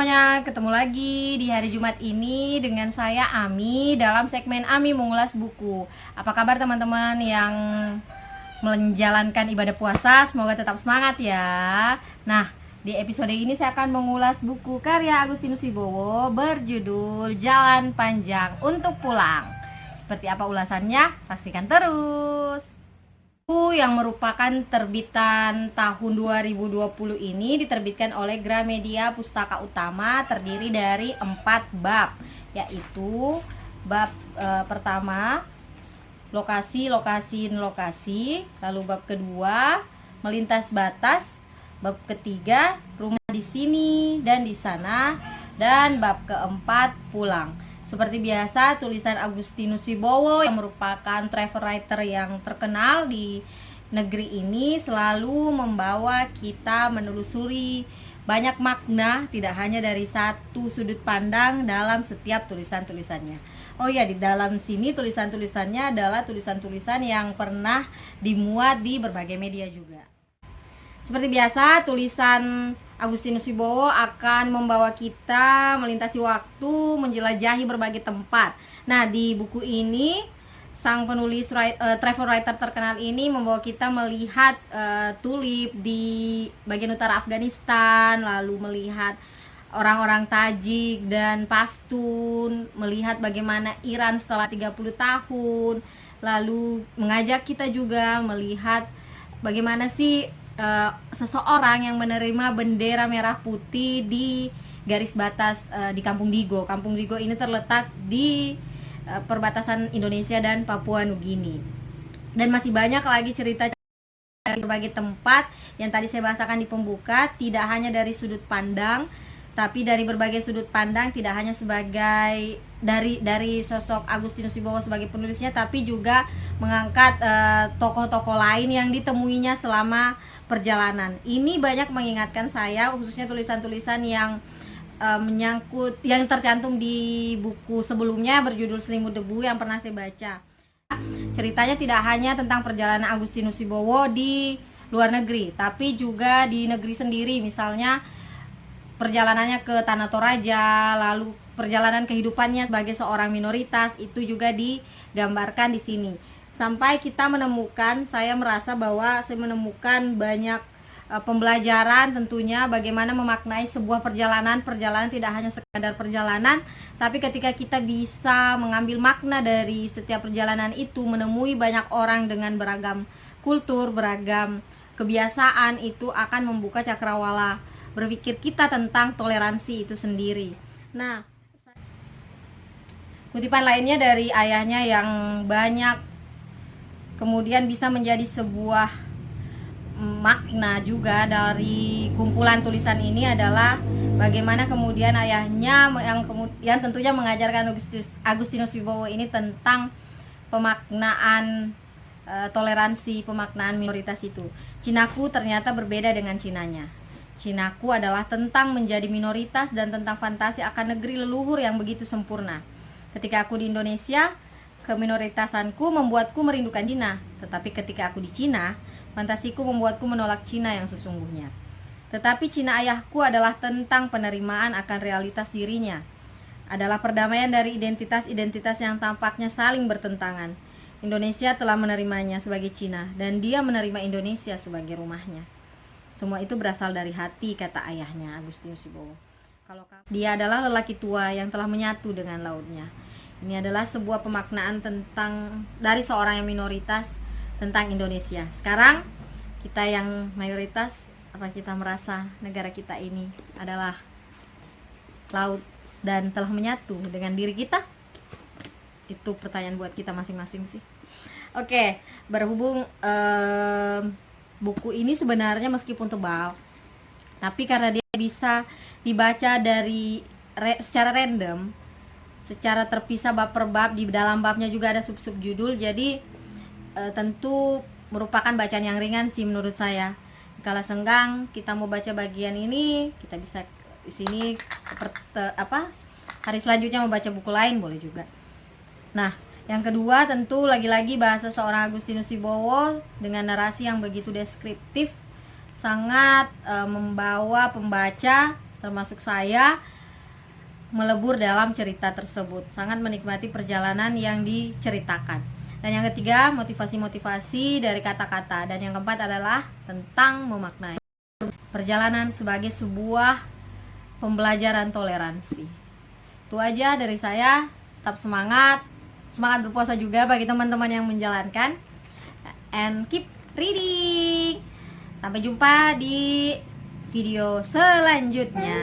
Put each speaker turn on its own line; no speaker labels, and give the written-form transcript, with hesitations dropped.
semuanya, ketemu lagi di hari Jumat ini dengan saya Ami dalam segmen Ami Mengulas Buku. Apa kabar teman-teman yang menjalankan ibadah puasa? Semoga tetap semangat ya. Nah, di episode ini saya akan mengulas buku karya Agustinus Wibowo berjudul Jalan Panjang untuk Pulang. Seperti apa ulasannya? Saksikan terus. Buku yang merupakan terbitan tahun 2020 ini diterbitkan oleh Gramedia Pustaka Utama, terdiri dari 4 bab, yaitu bab pertama lokasi, lalu bab kedua melintas batas, bab ketiga rumah di sini dan di sana, dan bab keempat pulang. Seperti biasa, tulisan Agustinus Wibowo yang merupakan travel writer yang terkenal di negeri ini selalu membawa kita menelusuri banyak makna, tidak hanya dari satu sudut pandang dalam setiap tulisan-tulisannya. Oh ya, di dalam sini tulisan-tulisannya adalah tulisan-tulisan yang pernah dimuat di berbagai media juga. Seperti biasa, tulisan Agustinus Wibowo akan membawa kita melintasi waktu, menjelajahi berbagai tempat. Nah, di buku ini sang penulis travel writer terkenal ini membawa kita melihat tulip di bagian utara Afghanistan, lalu melihat orang-orang Tajik dan Pashtun, melihat bagaimana Iran setelah 30 tahun, lalu mengajak kita juga melihat bagaimana sih seseorang yang menerima bendera merah putih di garis batas di Kampung Digo. Kampung Digo ini terletak di perbatasan Indonesia dan Papua Nugini. Dan masih banyak lagi cerita dari berbagai tempat yang tadi saya bahasakan di pembuka, tidak hanya dari sudut pandang, tapi dari berbagai sudut pandang, tidak hanya sebagai dari sosok Agustinus Wibowo sebagai penulisnya, tapi juga mengangkat tokoh-tokoh lain yang ditemuinya selama perjalanan. Ini banyak mengingatkan saya, khususnya tulisan-tulisan yang menyangkut, yang tercantum di buku sebelumnya berjudul Selimut Debu yang pernah saya baca. Ceritanya tidak hanya tentang perjalanan Agustinus Wibowo di luar negeri, tapi juga di negeri sendiri, misalnya perjalanannya ke Tanah Toraja, lalu perjalanan kehidupannya sebagai seorang minoritas itu juga digambarkan di sini. Sampai kita menemukan, saya merasa bahwa saya menemukan banyak pembelajaran tentunya bagaimana memaknai sebuah perjalanan tidak hanya sekadar perjalanan, tapi ketika kita bisa mengambil makna dari setiap perjalanan itu, menemui banyak orang dengan beragam kultur, beragam kebiasaan, itu akan membuka cakrawala berpikir kita tentang toleransi itu sendiri. Nah, kutipan lainnya dari ayahnya yang banyak kemudian bisa menjadi sebuah makna juga dari kumpulan tulisan ini adalah bagaimana kemudian ayahnya yang tentunya mengajarkan Agustinus Wibowo ini tentang pemaknaan toleransi, pemaknaan minoritas itu. Cinaku ternyata berbeda dengan Cinanya. Cinaku adalah tentang menjadi minoritas dan tentang fantasi akan negeri leluhur yang begitu sempurna. Ketika aku di Indonesia, keminoritasanku membuatku merindukan Cina, tetapi ketika aku di Cina, fantasiku membuatku menolak Cina yang sesungguhnya. Tetapi Cina ayahku adalah tentang penerimaan akan realitas dirinya, adalah perdamaian dari identitas-identitas yang tampaknya saling bertentangan. Indonesia telah menerimanya sebagai Cina, dan dia menerima Indonesia sebagai rumahnya. Semua itu berasal dari hati, kata ayahnya, Agustinus Wibowo. Dia adalah lelaki tua yang telah menyatu dengan lautnya. Ini adalah sebuah pemaknaan tentang dari seorang yang minoritas tentang Indonesia. Sekarang kita yang mayoritas, apa kita merasa negara kita ini adalah laut dan telah menyatu dengan diri kita? Itu pertanyaan buat kita masing-masing sih. Oke, berhubung buku ini sebenarnya meskipun tebal, tapi karena dia bisa dibaca secara random, secara terpisah bab per bab, di dalam babnya juga ada sub-sub judul, jadi tentu merupakan bacaan yang ringan sih menurut saya. Kalau senggang kita mau baca bagian ini, kita bisa di sini hari selanjutnya mau baca buku lain boleh juga. Nah, yang kedua tentu lagi-lagi bahasa seorang Agustinus Wibowo dengan narasi yang begitu deskriptif, sangat membawa pembaca termasuk saya, melebur dalam cerita tersebut. Sangat menikmati perjalanan yang diceritakan. Dan yang ketiga, motivasi-motivasi dari kata-kata. Dan yang keempat adalah tentang memaknai perjalanan sebagai sebuah pembelajaran toleransi. Itu aja dari saya. Tetap semangat. Semangat berpuasa juga bagi teman-teman yang menjalankan. And keep reading. Sampai jumpa di video selanjutnya.